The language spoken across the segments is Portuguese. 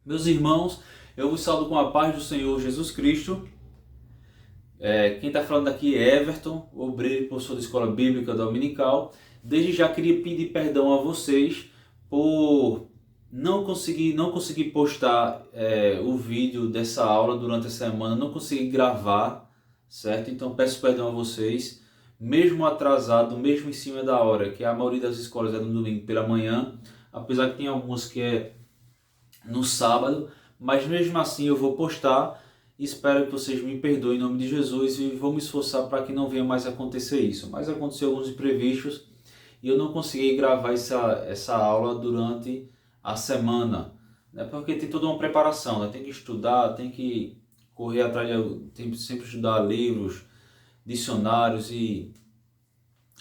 Meus irmãos, eu vos saúdo com a paz do Senhor Jesus Cristo. Quem está falando aqui é Everton, obreiro e professor da Escola Bíblica Dominical. Desde já queria pedir perdão a vocês por não conseguir postar o vídeo dessa aula durante a semana, não consegui gravar, certo? Então peço perdão a vocês, mesmo atrasado, mesmo em cima da hora, que a maioria das escolas é no domingo pela manhã, apesar que tem algumas que é no sábado, mas mesmo assim eu vou postar. Espero que vocês me perdoem em nome de Jesus e vou me esforçar para que não venha mais acontecer isso. Mas aconteceu alguns imprevistos e eu não consegui gravar essa aula durante a semana, né? Porque tem toda uma preparação, né? Tem que estudar, tem que correr atrás, tem que sempre estudar livros, dicionários e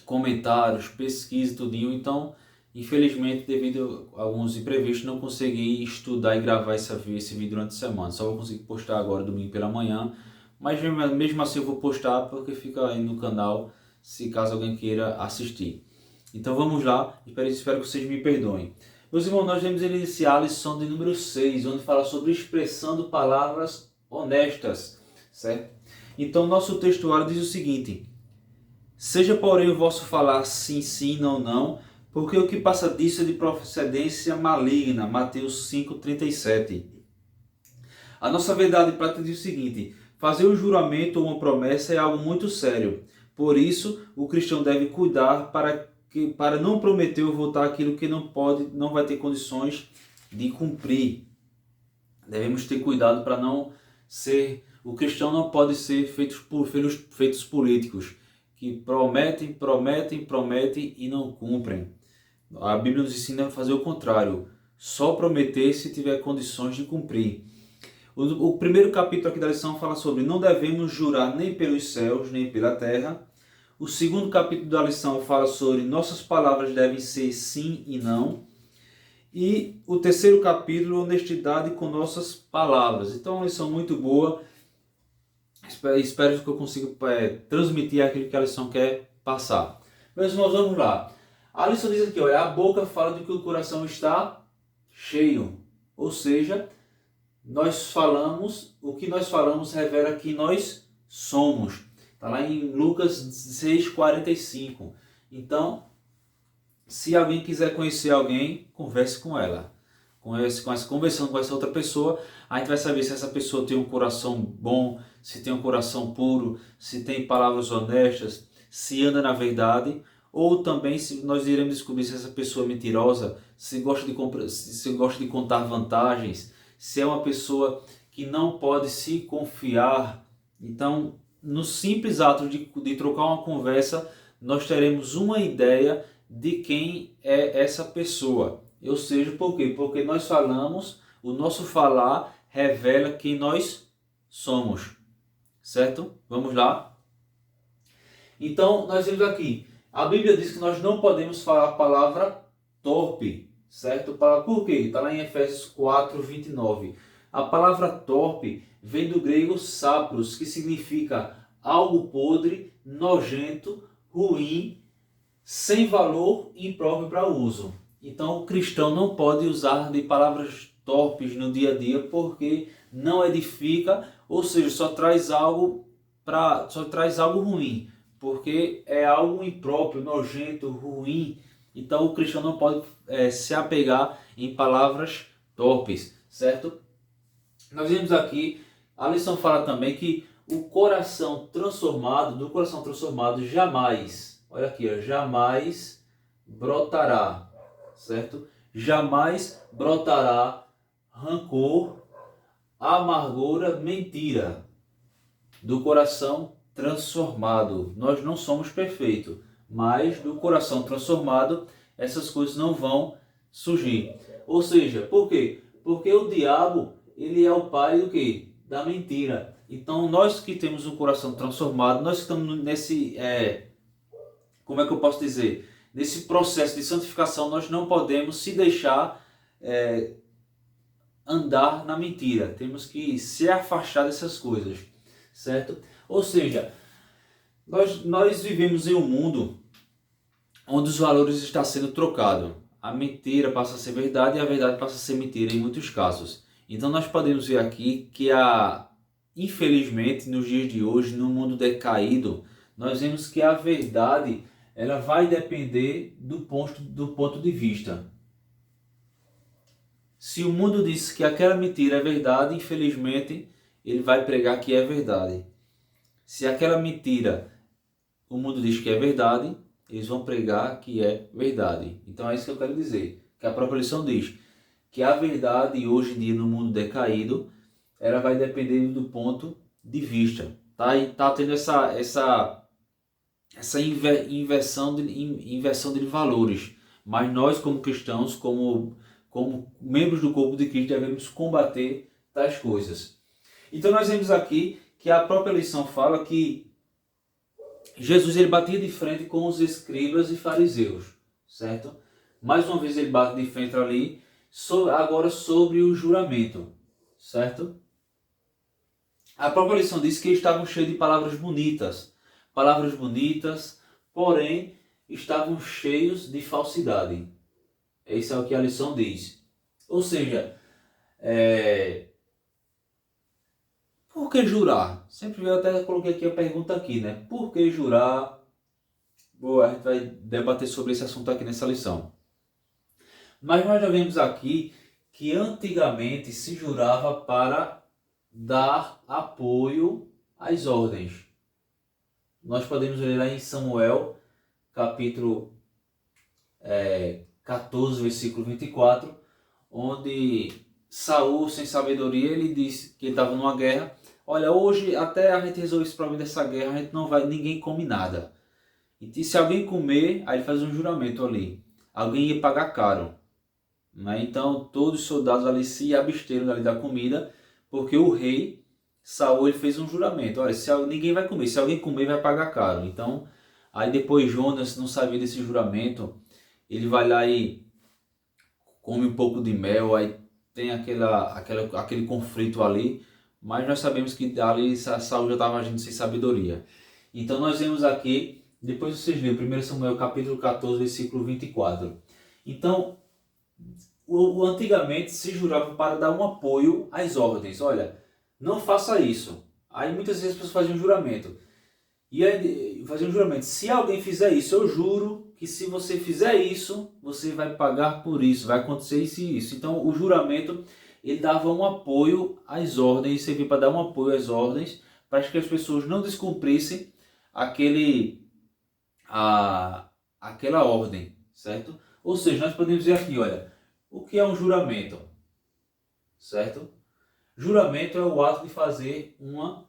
comentários, pesquisa e tudinho. Então, infelizmente, devido a alguns imprevistos, não consegui estudar e gravar esse vídeo durante a semana. Só vou conseguir postar agora domingo pela manhã. Mas mesmo assim eu vou postar porque fica aí no canal, se caso alguém queira assistir. Então vamos lá, espero que vocês me perdoem. Meus irmãos, nós vamos iniciar a lição de número 6, onde fala sobre expressando palavras honestas, certo? Então nosso textuário diz o seguinte: seja porém o vosso falar sim, sim, não, não, porque o que passa disso é de procedência maligna. Mateus 5,37. A nossa verdade prática diz o seguinte: fazer um juramento ou uma promessa é algo muito sério. Por isso, o cristão deve cuidar para não prometer ou votar aquilo que não vai ter condições de cumprir. Devemos ter cuidado para não ser... O cristão não pode ser feitos políticos, que prometem e não cumprem. A Bíblia nos ensina a fazer o contrário, só prometer se tiver condições de cumprir. O primeiro capítulo aqui da lição fala sobre não devemos jurar nem pelos céus, nem pela terra. O segundo capítulo da lição fala sobre nossas palavras devem ser sim e não. E o terceiro capítulo, honestidade com nossas palavras. Então é uma lição muito boa. Espero que eu consiga transmitir aquilo que a lição quer passar. Meus irmãos, vamos lá. A lição diz aqui, olha, a boca fala do que o coração está cheio. Ou seja, o que nós falamos revela quem nós somos. Está lá em Lucas 6,45. Então, se alguém quiser conhecer alguém, converse com ela. Conversando com essa outra pessoa, a gente vai saber se essa pessoa tem um coração bom, se tem um coração puro, se tem palavras honestas, se anda na verdade, ou também se nós iremos descobrir se essa pessoa é mentirosa, se gosta de contar vantagens, se é uma pessoa que não pode se confiar. Então, no simples ato de trocar uma conversa, nós teremos uma ideia de quem é essa pessoa. Ou seja, por quê? Porque nós falamos, o nosso falar revela quem nós somos. Certo? Vamos lá? Então, nós vemos aqui, a Bíblia diz que nós não podemos falar a palavra torpe. Certo? Por quê? Está lá em Efésios 4:29. A palavra torpe vem do grego sapros, que significa algo podre, nojento, ruim, sem valor e impróprio para uso. Então o cristão não pode usar de palavras torpes no dia a dia porque não edifica, ou seja, só traz algo ruim, porque é algo impróprio, nojento, ruim. Então o cristão não pode se apegar em palavras torpes, certo? Nós vemos aqui, a lição fala também que do coração transformado jamais, olha aqui, jamais brotará, certo? Jamais brotará rancor, amargura, mentira. Do coração transformado. Nós não somos perfeitos, mas do coração transformado essas coisas não vão surgir. Ou seja, por quê? Porque o diabo, ele é o pai do quê? Da mentira. Então nós que temos um coração transformado, nós que estamos nesse, como é que eu posso dizer? Nesse processo de santificação, nós não podemos se deixar andar na mentira. Temos que se afastar dessas coisas, certo? Ou seja, nós vivemos em um mundo onde os valores estão sendo trocados. A mentira passa a ser verdade e a verdade passa a ser mentira em muitos casos. Então nós podemos ver aqui que infelizmente nos dias de hoje, no mundo decaído, nós vemos que a verdade ela vai depender do ponto de vista. Se o mundo diz que aquela mentira é verdade, infelizmente ele vai pregar que é verdade. Se aquela mentira o mundo diz que é verdade, eles vão pregar que é verdade. Então é isso que eu quero dizer, que a própria lição diz que a verdade hoje em dia no mundo decaído, ela vai depender do ponto de vista. Tá? E tá tendo essa inversão de valores. Mas nós como cristãos, como membros do corpo de Cristo, devemos combater tais coisas. Então nós vemos aqui que a própria lição fala que Jesus ele batia de frente com os escribas e fariseus, certo? Mais uma vez ele bate de frente ali, agora sobre o juramento, certo? A própria lição diz que eles estavam cheios de palavras bonitas, porém estavam cheios de falsidade. Isso é o que a lição diz. Ou seja, por que jurar? Sempre eu até coloquei aqui a pergunta aqui, né? Por que jurar? A gente vai debater sobre esse assunto aqui nessa lição. Mas nós já vemos aqui que antigamente se jurava para dar apoio às ordens. Nós podemos ler lá em Samuel, capítulo 14, versículo 24, onde Saul, sem sabedoria, ele disse que ele estava numa guerra. Olha, hoje até a gente resolver esse problema dessa guerra, a gente não vai, ninguém come nada. E se alguém comer, aí ele faz um juramento ali. Alguém ia pagar caro. Né? Então todos os soldados ali se absteram ali da comida, porque o rei Saul ele fez um juramento. Olha, ninguém vai comer, se alguém comer vai pagar caro. Então, aí depois Jonas não sabia desse juramento, ele vai lá e come um pouco de mel, aí tem aquele conflito ali, mas nós sabemos que ali Saul já estava agindo sem sabedoria. Então nós vemos aqui, depois vocês leem 1 Samuel capítulo 14, versículo 24. Então, antigamente se jurava para dar um apoio às ordens. Olha, não faça isso. Aí muitas vezes as pessoas faziam um juramento. E aí faziam um juramento. Se alguém fizer isso, eu juro que se você fizer isso, você vai pagar por isso. Vai acontecer isso e isso. Então o juramento, ele dava um apoio às ordens. Servia para dar um apoio às ordens, para que as pessoas não descumprissem aquela ordem. Certo? Ou seja, nós podemos dizer aqui, olha, o que é um juramento? Certo? Juramento é o ato de fazer uma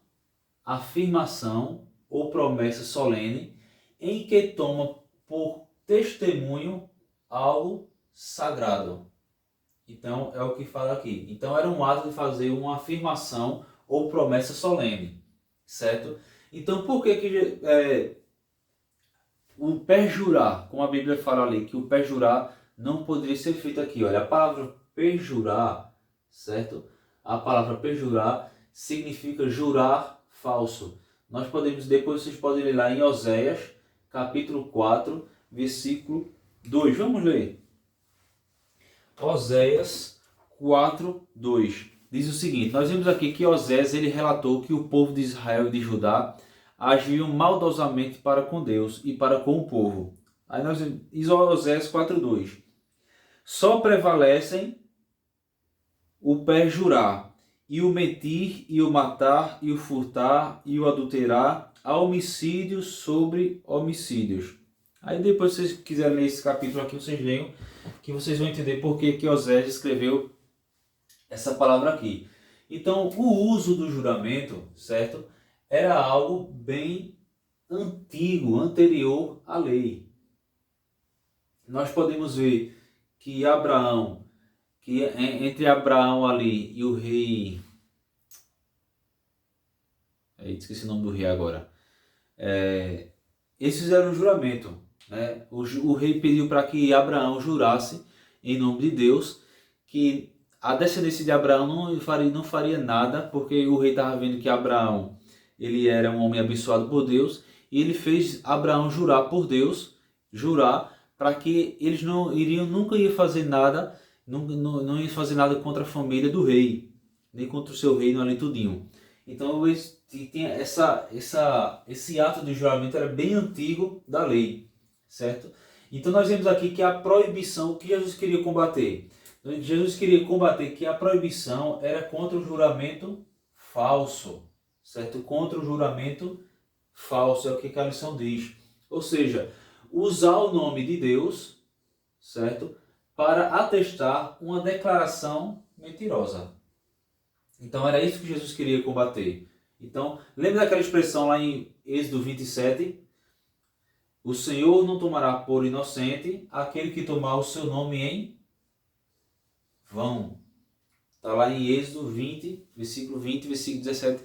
afirmação ou promessa solene em que toma por testemunho algo sagrado. Então é o que fala aqui. Então era um ato de fazer uma afirmação ou promessa solene, certo? Então por que o perjurar, como a Bíblia fala ali, que o perjurar não poderia ser feito aqui? Olha, a palavra perjurar, certo? A palavra perjurar significa jurar falso. Depois vocês podem ler lá em Oséias, capítulo 4, versículo 2. Vamos ler. Oséias 4, 2. Diz o seguinte, nós vemos aqui que Oséias ele relatou que o povo de Israel e de Judá agiam maldosamente para com Deus e para com o povo. Aí nós diz Oséias 4, 2. Só prevalecem o perjurar, e o mentir, e o matar, e o furtar, e o adulterar, a homicídios sobre homicídios. Aí depois, se vocês quiserem ler esse capítulo aqui, vocês leiam, que vocês vão entender por que Oséias escreveu essa palavra aqui. Então, o uso do juramento, certo? Era algo bem antigo, anterior à lei. Nós podemos ver que entre Abraão ali e o rei... esqueci o nome do rei agora. Eles fizeram um juramento. Né? O rei pediu para que Abraão jurasse em nome de Deus que a descendência de Abraão não faria nada, porque o rei estava vendo que Abraão ele era um homem abençoado por Deus, e ele fez Abraão jurar por Deus, para que eles nunca iam fazer nada, não iam fazer nada contra a família do rei. nem contra o seu reino ali tudinho. Então tinha esse ato de juramento era bem antigo da lei, certo? Então nós vemos aqui que a proibição, o que Jesus queria combater? Jesus queria combater que a proibição era contra o juramento falso, certo? Contra o juramento falso, é o que a lição diz. Ou seja, usar o nome de Deus, certo? Para atestar uma declaração mentirosa. Então era isso que Jesus queria combater. Então, lembra daquela expressão lá em Êxodo 27? O Senhor não tomará por inocente aquele que tomar o seu nome em vão. Está lá em Êxodo 20, versículo 17.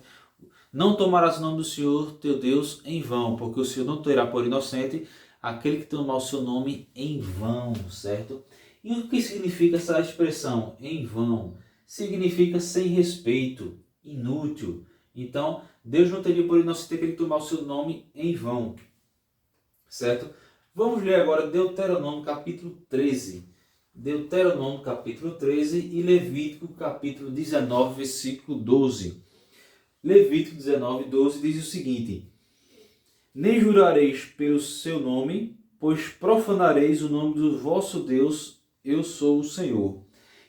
Não tomarás o nome do Senhor teu Deus em vão, porque o Senhor não terá por inocente aquele que tomar o seu nome em vão, certo? E o que significa essa expressão, em vão? Significa sem respeito, inútil. Então, Deus não teria por inocente aquele que tomar o seu nome em vão, certo? Vamos ler agora Deuteronômio capítulo 13. Deuteronômio capítulo 13 e Levítico capítulo 19, versículo 12. Levítico 19, 12 diz o seguinte: nem jurareis pelo seu nome, pois profanareis o nome do vosso Deus, eu sou o Senhor.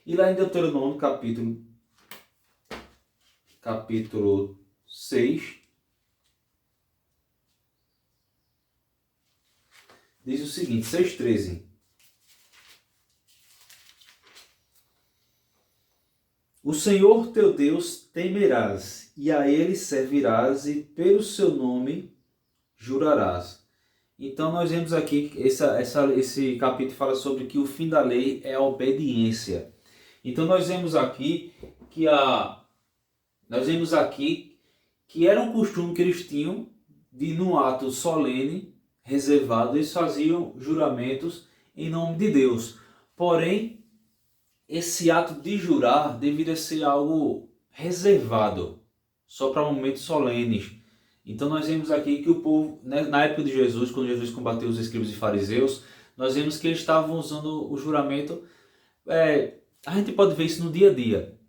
E lá em Deuteronômio capítulo 6, diz o seguinte, 6,13. O Senhor teu Deus temerás, e a ele servirás, e pelo seu nome jurarás. Então nós vemos aqui, esse capítulo fala sobre que o fim da lei é a obediência. Então nós vemos aqui que era um costume que eles tinham de, num ato solene, reservado, eles faziam juramentos em nome de Deus. Porém, esse ato de jurar deveria ser algo reservado, só para momentos solenes. Então nós vemos aqui que o povo, na época de Jesus, quando Jesus combateu os escribas e fariseus, nós vemos que eles estavam usando o juramento. A gente pode ver isso no dia a dia.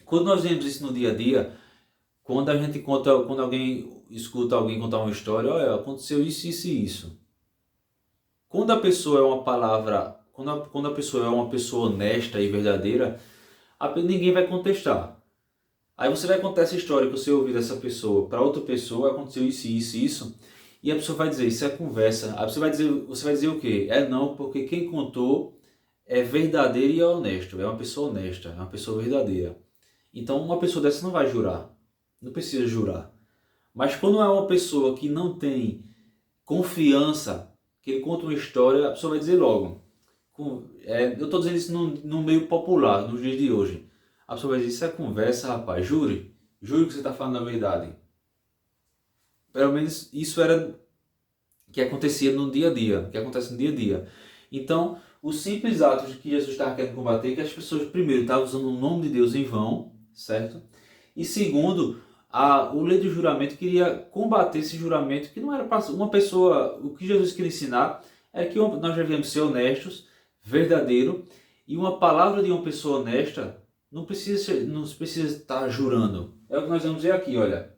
Quando nós vemos isso no dia a dia, quando alguém escuta alguém contar uma história, olha, aconteceu isso, isso e isso. Quando a pessoa é uma pessoa honesta e verdadeira, ninguém vai contestar. Aí você vai contar essa história que você ouviu dessa pessoa para outra pessoa, aconteceu isso, isso, isso, e a pessoa vai dizer, isso é conversa. Aí você vai dizer o quê? Não, porque quem contou é verdadeiro e é honesto, é uma pessoa honesta, é uma pessoa verdadeira. Então uma pessoa dessa não vai jurar, não precisa jurar. Mas quando é uma pessoa que não tem confiança, que ele conta uma história, a pessoa vai dizer logo. Eu estou dizendo isso no meio popular, nos dias de hoje. A pessoa vai dizer, isso é conversa, rapaz, jure que você está falando a verdade. Pelo menos isso era que acontecia no dia a dia, que acontece no dia a dia. Então, os simples atos que Jesus estava querendo combater, que as pessoas, primeiro, estavam usando o nome de Deus em vão, certo? E segundo, o lei do juramento queria combater esse juramento, que não era para uma pessoa. O que Jesus queria ensinar é que nós devemos ser honestos, verdadeiro, e uma palavra de uma pessoa honesta não precisa estar jurando. É o que nós vamos ver aqui, olha.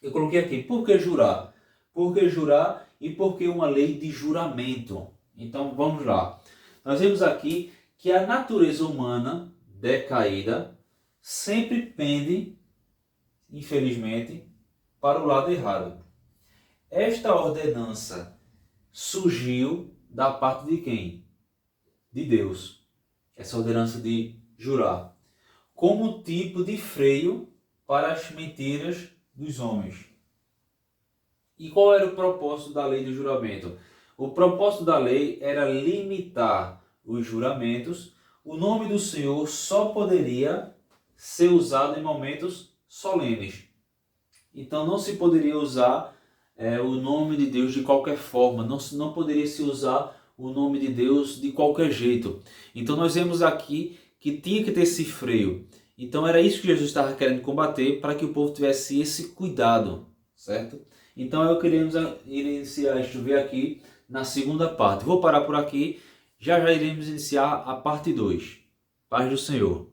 Eu coloquei aqui, por que jurar? Por que jurar e por que uma lei de juramento? Então vamos lá. Nós vemos aqui que a natureza humana decaída sempre pende, infelizmente, para o lado errado. Esta ordenança surgiu da parte de quem? De Deus. Essa ordenança de jurar. Como tipo de freio para as mentiras dos homens. E qual era o propósito da lei do juramento? O propósito da lei era limitar os juramentos. O nome do Senhor só poderia ser usado em momentos solenes. Então não se poderia usar o nome de Deus de qualquer forma. Não poderia se usar o nome de Deus de qualquer jeito. Então nós vemos aqui que tinha que ter esse freio. Então era isso que Jesus estava querendo combater, para que o povo tivesse esse cuidado, certo? Então eu queremos iniciar este ver aqui na segunda parte. Vou parar por aqui, já iremos iniciar a parte 2. Paz do Senhor.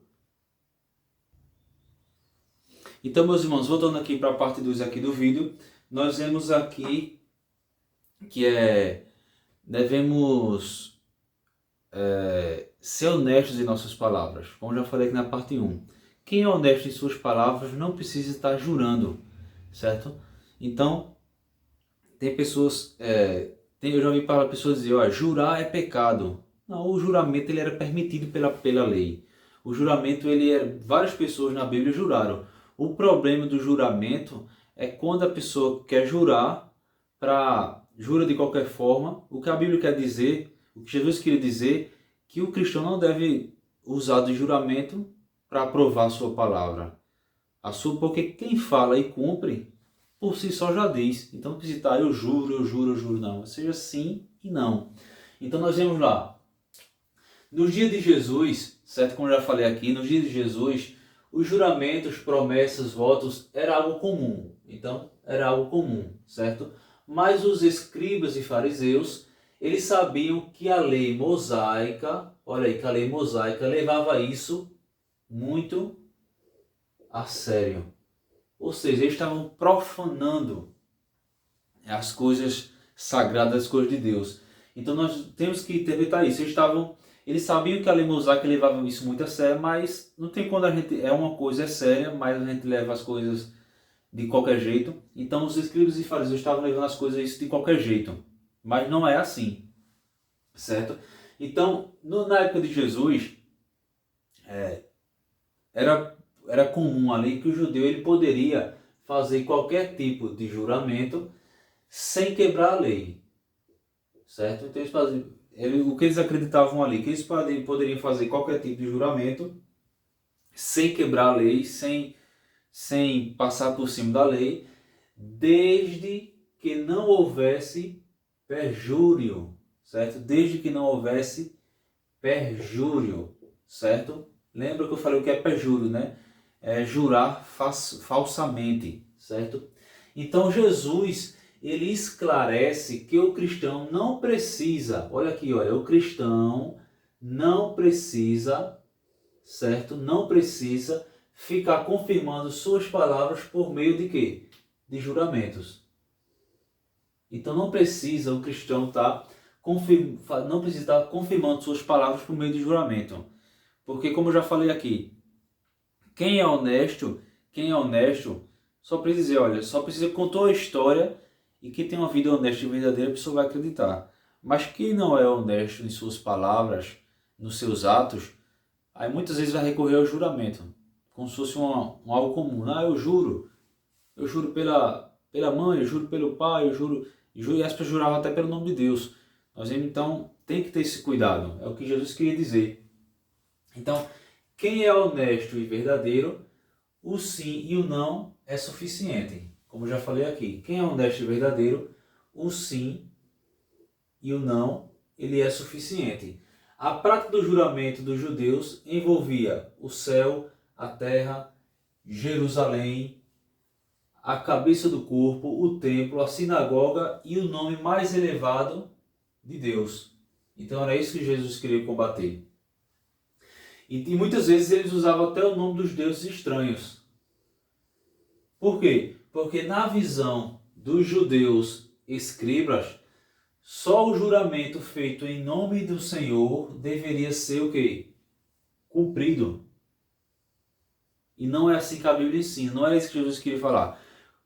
Então, meus irmãos, voltando aqui para a parte 2 aqui do vídeo, nós vemos aqui que devemos ser honestos em nossas palavras. Como já falei aqui na parte 1. Quem é honesto em suas palavras não precisa estar jurando, certo? Então, tem pessoas, eu já ouvi para pessoas dizer, ó, jurar é pecado. Não, o juramento ele era permitido pela lei. O juramento, várias pessoas na Bíblia juraram. O problema do juramento é quando a pessoa quer jurar, jura de qualquer forma. O que a Bíblia quer dizer, o que Jesus queria dizer, que o cristão não deve usar de juramento para aprovar a sua palavra. Porque quem fala e cumpre, por si só já diz. Então não precisa estar eu juro, não. Seja sim e não. Então nós vemos lá. Nos dias de Jesus, certo? Como eu já falei aqui, nos dias de Jesus, os juramentos, promessas, votos, era algo comum. Então, era algo comum, certo? Mas os escribas e fariseus, eles sabiam que a lei mosaica, olha aí, que a lei mosaica levava isso muito a sério. Ou seja, eles estavam profanando as coisas sagradas, as coisas de Deus. Então nós temos que interpretar isso. Eles sabiam que a lei mosaica levava isso muito a sério, mas não tem quando uma coisa séria, mas a gente leva as coisas de qualquer jeito. Então os escribas e fariseus estavam levando as coisas de qualquer jeito. Mas não é assim, certo? Então, na época de Jesus, era comum ali que o judeu ele poderia fazer qualquer tipo de juramento sem quebrar a lei, certo? Então o que eles acreditavam ali, que eles poderiam fazer qualquer tipo de juramento sem quebrar a lei, sem passar por cima da lei, desde que não houvesse perjúrio, certo? Desde que não houvesse perjúrio, certo? Lembra que eu falei o que é perjúrio, né? É jurar falsamente, certo? Então Jesus, ele esclarece que o cristão não precisa, olha aqui, olha, o cristão não precisa, certo? Não precisa ficar confirmando suas palavras por meio de quê? De juramentos. Então não precisa o cristão não precisa estar confirmando suas palavras por meio de juramento. Porque como eu já falei aqui, quem é honesto, só precisa dizer, olha, só precisa contar a história e quem tem uma vida honesta e verdadeira, a pessoa vai acreditar. Mas quem não é honesto em suas palavras, nos seus atos, aí muitas vezes vai recorrer ao juramento, como se fosse algo comum. Ah, eu juro pela mãe, eu juro pelo pai, eu juro, e as pessoas juravam até pelo nome de Deus. Nós então tem que ter esse cuidado, é o que Jesus queria dizer. Então, quem é honesto e verdadeiro, o sim e o não é suficiente. Como eu já falei aqui, quem é honesto e verdadeiro, o sim e o não, ele é suficiente. A prática do juramento dos judeus envolvia o céu, a terra, Jerusalém, a cabeça do corpo, o templo, a sinagoga e o nome mais elevado de Deus. Então era isso que Jesus queria combater. E muitas vezes eles usavam até o nome dos deuses estranhos. Por quê? Porque na visão dos judeus escribas, só o juramento feito em nome do Senhor deveria ser o quê? Cumprido. E não é assim que a Bíblia ensina, não era isso que Jesus queria falar.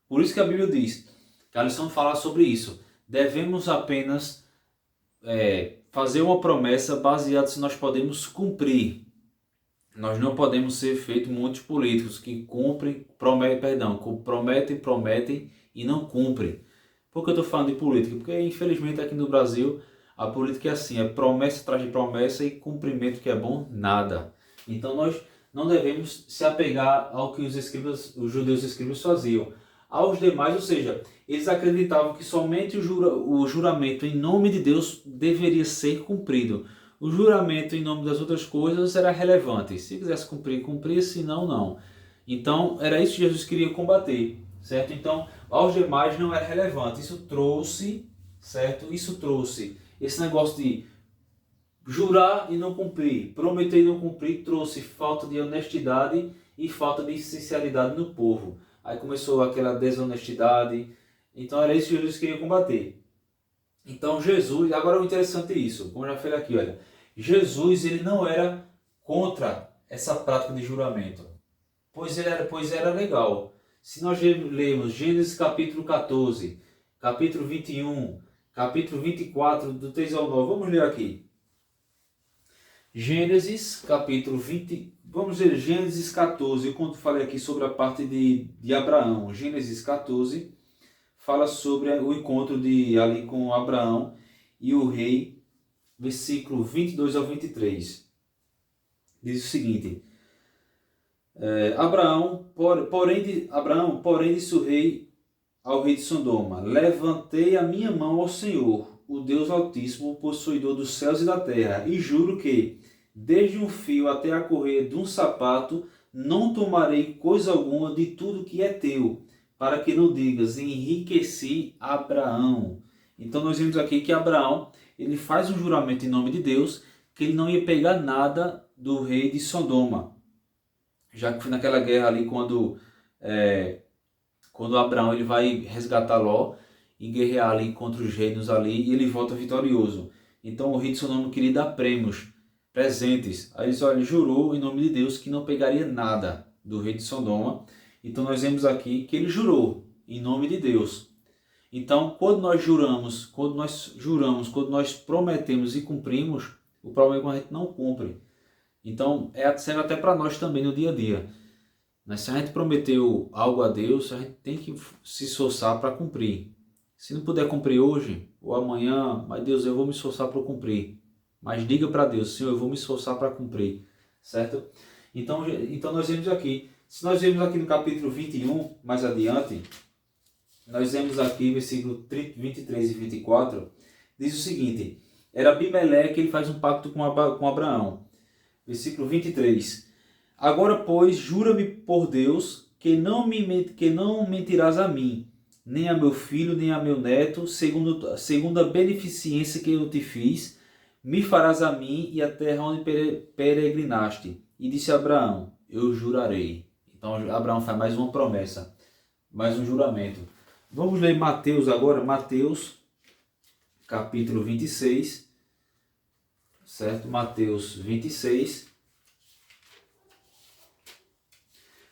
Por isso que a Bíblia diz, que a lição fala sobre isso. Devemos apenas fazer uma promessa baseada se nós podemos cumprir. Nós não podemos ser feitos muitos políticos que prometem e não cumprem. Por que eu estou falando de política? Porque infelizmente aqui no Brasil a política é assim, é promessa atrás de promessa e cumprimento que é bom, nada. Então nós não devemos se apegar ao que os judeus escribas faziam. Aos demais, ou seja, eles acreditavam que somente o juramento em nome de Deus deveria ser cumprido. O juramento em nome das outras coisas era relevante. Se quisesse cumprir, cumpria, se não, não. Então, era isso que Jesus queria combater, certo? Então, aos demais não era relevante. Isso trouxe, certo? Isso trouxe esse negócio de jurar e não cumprir, prometer e não cumprir, trouxe falta de honestidade e falta de sinceridade no povo. Aí começou aquela desonestidade. Então era isso que Jesus queria combater. Então Jesus, agora o interessante é isso, como eu já falei aqui, olha, Jesus ele não era contra essa prática de juramento, pois era legal. Se nós lermos Gênesis capítulo 14, capítulo 21, capítulo 24, do 3 ao 9, vamos ler aqui. Gênesis capítulo 20, vamos ler Gênesis 14, quando falei aqui sobre a parte de Abraão. Gênesis 14 fala sobre o encontro ali com Abraão e o rei, versículo 22 ao 23. Diz o seguinte: Abraão, porém disse o rei ao rei de Sodoma: levantei a minha mão ao Senhor, o Deus Altíssimo, possuidor dos céus e da terra, e juro que, desde um fio até a correia de um sapato, não tomarei coisa alguma de tudo que é teu, para que não digas, enriqueci Abraão. Então nós vemos aqui que Abraão, ele faz um juramento em nome de Deus, que ele não ia pegar nada do rei de Sodoma. Já que foi naquela guerra ali quando Abraão ele vai resgatar Ló e guerrear ali contra os reinos ali, e ele volta vitorioso. Então o rei de Sodoma queria dar prêmios, presentes. Aí ele jurou em nome de Deus que não pegaria nada do rei de Sodoma. Então nós vemos aqui que ele jurou em nome de Deus. Então quando nós prometemos e cumprimos, o problema é quando a gente não cumpre. Então serve até para nós também no dia a dia. Mas se a gente prometeu algo a Deus, a gente tem que se esforçar para cumprir. Se não puder cumprir hoje ou amanhã, mas Deus, eu vou me esforçar para cumprir. Mas diga para Deus, Senhor, eu vou me esforçar para cumprir. Certo? Então nós vemos aqui. Se nós vemos aqui no capítulo 21, mais adiante, nós vemos aqui, versículo 23 e 24, diz o seguinte: era Abimeleque, ele faz um pacto com Abraão. Versículo 23. Agora, pois, jura-me por Deus que não mentirás a mim, nem a meu filho, nem a meu neto, segundo a beneficência que eu te fiz, me farás a mim e a terra onde peregrinaste. E disse Abraão: eu jurarei. Então Abraão faz mais uma promessa, mais um juramento. Vamos ler Mateus agora, Mateus capítulo 26, certo? Mateus 26,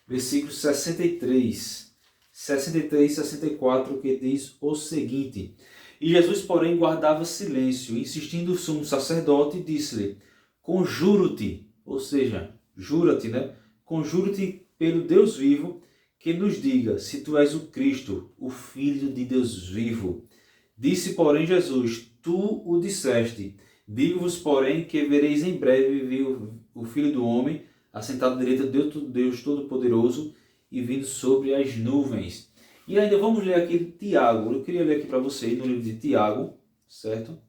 versículo 63 e 64, que diz o seguinte: e Jesus, porém, guardava silêncio, insistindo o sumo sacerdote, disse-lhe: conjuro-te, ou seja, jura-te, né? Conjuro-te pelo Deus vivo, que nos diga se tu és o Cristo, o Filho de Deus vivo. Disse, porém, Jesus: tu o disseste. Digo-vos, porém, que vereis em breve vir o Filho do Homem, assentado à direita de Deus Todo-Poderoso e vindo sobre as nuvens. E ainda vamos ler aqui Tiago. Eu queria ler aqui para vocês no livro de Tiago, certo?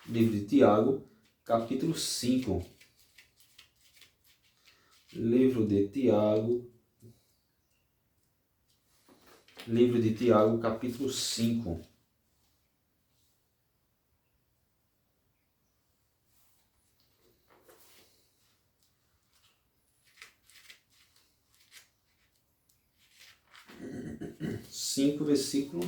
Livro de Tiago, capítulo 5. Livro de Tiago, capítulo 5. Versículo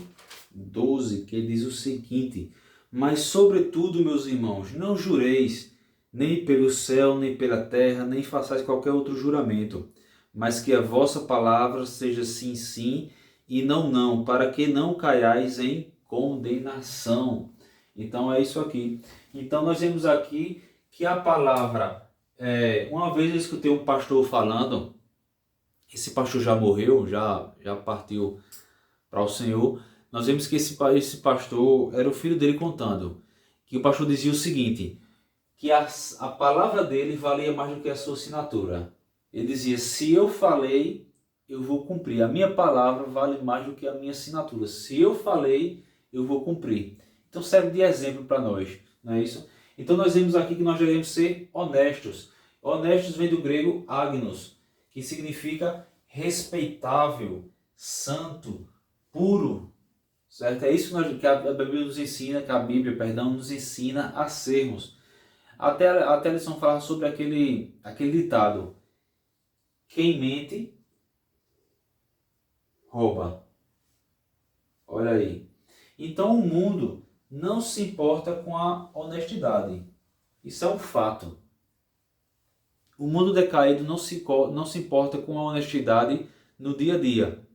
12, que diz o seguinte: mas sobretudo, meus irmãos, não jureis, nem pelo céu, nem pela terra, nem façais qualquer outro juramento, mas que a vossa palavra seja sim, sim, e não, não, para que não caiais em condenação. Então é isso aqui. Então nós vemos aqui que a palavra, uma vez eu escutei um pastor falando, esse pastor já morreu, já partiu para o Senhor. Nós vemos que esse pastor, era o filho dele contando, que o pastor dizia o seguinte, que a palavra dele valia mais do que a sua assinatura. Ele dizia: se eu falei, eu vou cumprir. A minha palavra vale mais do que a minha assinatura. Se eu falei, eu vou cumprir. Então serve de exemplo para nós, não é isso? Então nós vemos aqui que nós devemos ser honestos. Honestos vem do grego agnos, que significa respeitável, santo, puro, certo? É isso que a Bíblia nos ensina, nos ensina a sermos. Até a lição fala sobre aquele ditado: Quem mente, rouba. Olha aí. Então o mundo não se importa com a honestidade. Isso é um fato. O mundo decaído não se importa com a honestidade no dia a dia.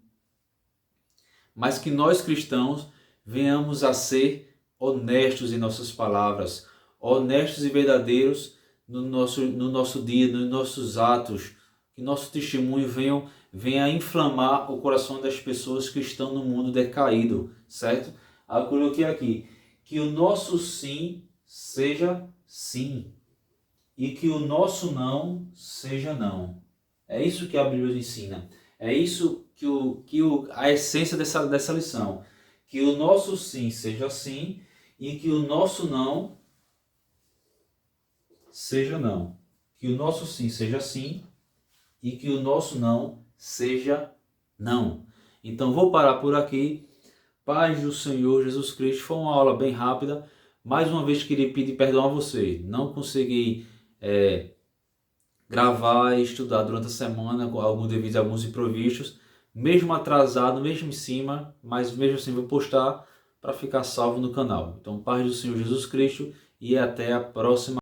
Mas que nós cristãos venhamos a ser honestos em nossas palavras, honestos e verdadeiros no nosso dia, nos nossos atos, que nosso testemunho venha a inflamar o coração das pessoas que estão no mundo decaído, certo? Eu coloquei aqui, que o nosso sim seja sim e que o nosso não seja não. É isso que a Bíblia ensina. É isso a essência dessa lição. Que o nosso sim seja sim e que o nosso não seja não. Que o nosso sim seja sim e que o nosso não seja não. Então vou parar por aqui. Paz do Senhor Jesus Cristo. Foi uma aula bem rápida. Mais uma vez queria pedir perdão a você. Não consegui gravar e estudar durante a semana, devido a alguns imprevistos. Mesmo atrasado, mesmo em cima, mas mesmo assim vou postar para ficar salvo no canal. Então, paz do Senhor Jesus Cristo e até a próxima.